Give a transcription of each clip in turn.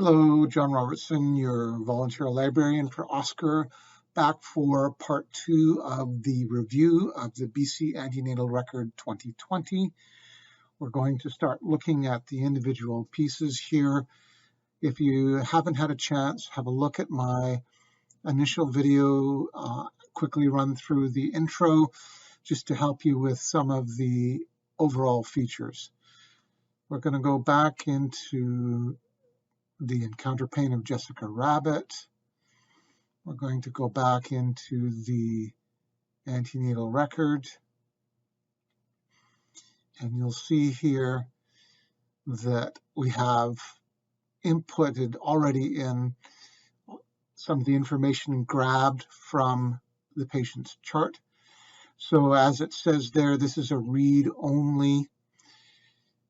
Hello, John Robertson, your volunteer librarian for Oscar, back for part 2 of the review of the BC Antenatal Record 2020. We're going to start looking at the individual pieces here. If you haven't had a chance, have a look at my initial video, quickly run through the intro, just to help you with some of the overall features. We're going to go back into the encounter pane of Jessica Rabbit. We're going to go back into the antenatal record. And you'll see here that we have inputted already in some of the information grabbed from the patient's chart. So as it says there, this is a read only.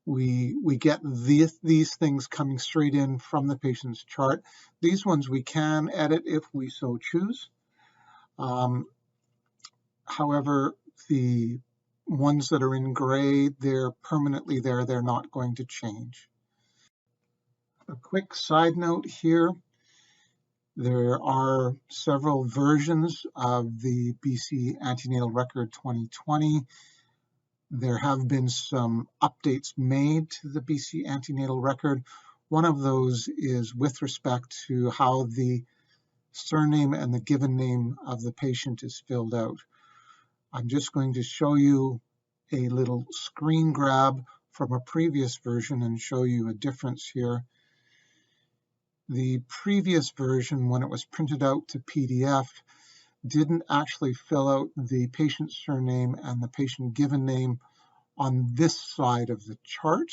We get these things coming straight in from the patient's chart. These ones we can edit if we so choose. However, the ones that are in gray, they're permanently there. They're not going to change. A quick side note here. There are several versions of the BC Antenatal Record 2020. There have been some updates made to the BC Antenatal Record. One of those is with respect to how the surname and the given name of the patient is filled out. I'm just going to show you a little screen grab from a previous version and show you a difference here. The previous version, when it was printed out to PDF, didn't actually fill out the patient surname and the patient given name on this side of the chart.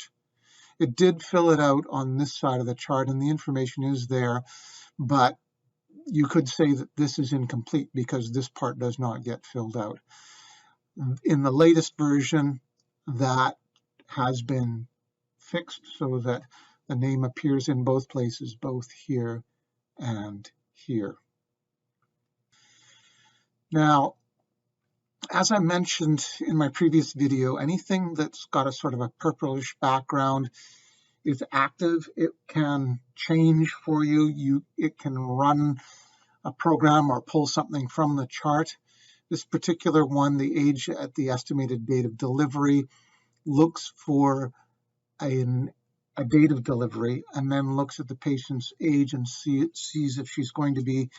It did fill it out on this side of the chart, and the information is there, but you could say that this is incomplete because this part does not get filled out. In the latest version, that has been fixed so that the name appears in both places, both here and here. Now, as I mentioned in my previous video, anything that's got a sort of a purplish background is active. It can change for you. It can run a program or pull something from the chart. This particular one, the age at the estimated date of delivery, looks for a date of delivery and then looks at the patient's age and sees if she's going to be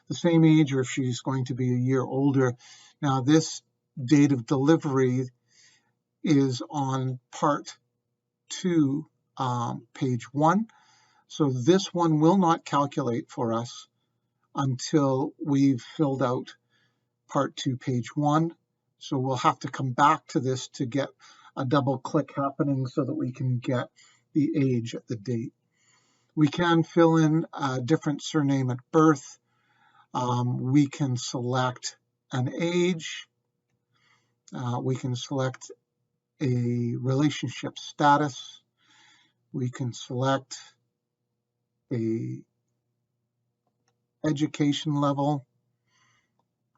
the same age or if she's going to be a year older. Now, this date of delivery is on part 2, page 1. So this one will not calculate for us until we've filled out part 2, page 1. So we'll have to come back to this to get a double click happening so that we can get the age at the date. We can fill in a different surname at birth. We can select an age. We can select a relationship status. We can select a education level.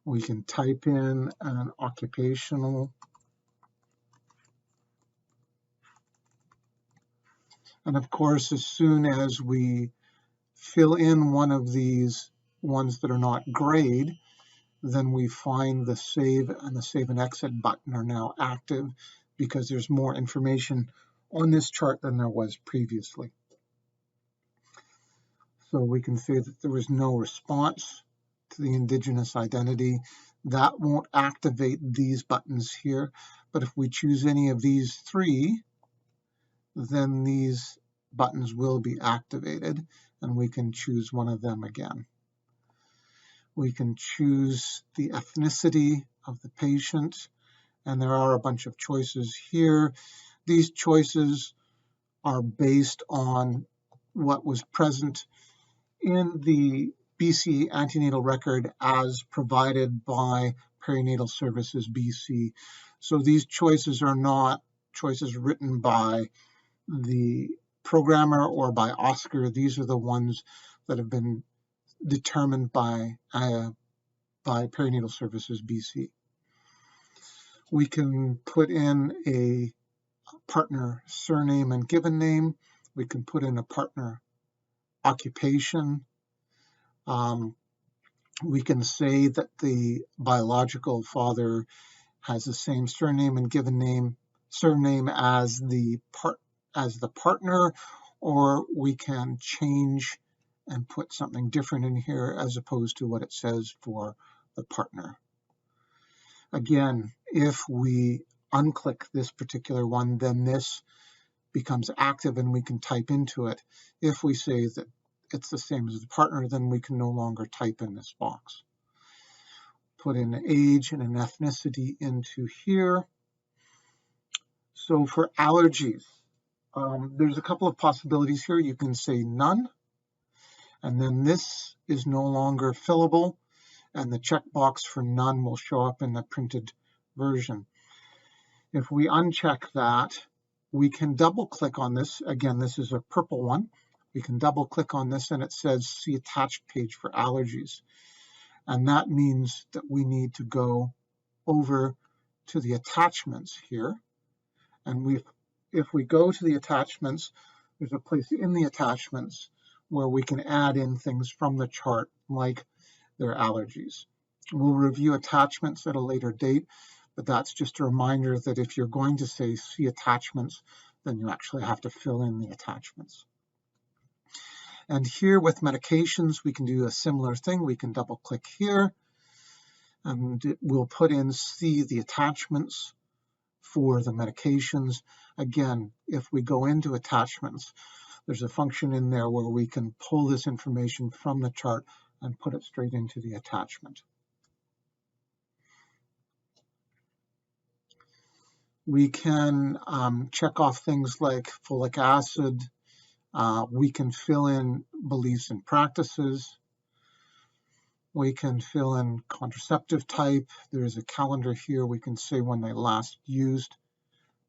We can type in an occupational. And of course, as soon as we fill in one of these ones that are not grayed, then we find the save and exit button are now active because there's more information on this chart than there was previously. So we can say that there was no response to the Indigenous identity. That won't activate these buttons here, but if we choose any of these 3, then these buttons will be activated and we can choose one of them again. We can choose the ethnicity of the patient, and there are a bunch of choices here. These choices are based on what was present in the BC Antenatal Record as provided by Perinatal Services BC. So these choices are not choices written by the programmer or by Oscar. These are the ones that have been determined by Perinatal Services BC. We can put in a partner surname and given name. We can put in a partner occupation. We can say that the biological father has the same surname and given surname as the partner, or we can change and put something different in here as opposed to what it says for the partner. Again, if we unclick this particular one, then this becomes active and we can type into it. If we say that it's the same as the partner, then we can no longer type in this box. Put in an age and an ethnicity into here. So for allergies, there's a couple of possibilities here. You can say none, and then this is no longer fillable, and the checkbox for none will show up in the printed version. If we uncheck that, we can double click on this. Again, this is a purple one. We can double click on this and it says see attached page for allergies. And that means that we need to go over to the attachments here. And if we go to the attachments, there's a place in the attachments where we can add in things from the chart, like their allergies. We'll review attachments at a later date, but that's just a reminder that if you're going to say see attachments, then you actually have to fill in the attachments. And here with medications, we can do a similar thing. We can double click here and we'll put in see the attachments for the medications. Again, if we go into attachments, there's a function in there where we can pull this information from the chart and put it straight into the attachment. We can check off things like folic acid. We can fill in beliefs and practices. We can fill in contraceptive type. There's a calendar here. We can say when they last used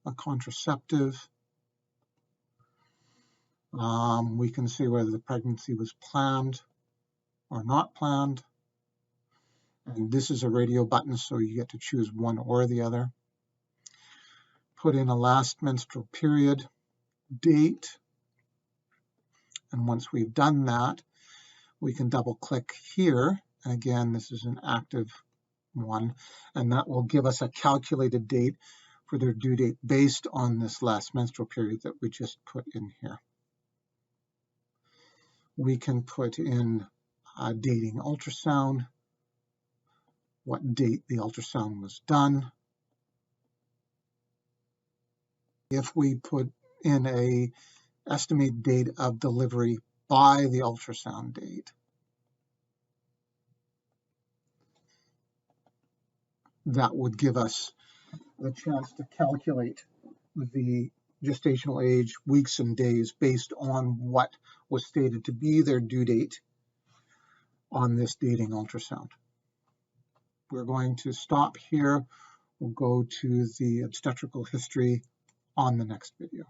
a contraceptive. We can say whether the pregnancy was planned or not planned. And this is a radio button, so you get to choose one or the other. Put in a last menstrual period date. And once we've done that, we can double click here. And again, this is an active one, and that will give us a calculated date for their due date based on this last menstrual period that we just put in here. We can put in dating ultrasound, what date the ultrasound was done. If we put in a estimated date of delivery by the ultrasound date, that would give us the chance to calculate the gestational age, weeks and days, based on what was stated to be their due date on this dating ultrasound. We're going to stop here. We'll go to the obstetrical history on the next video.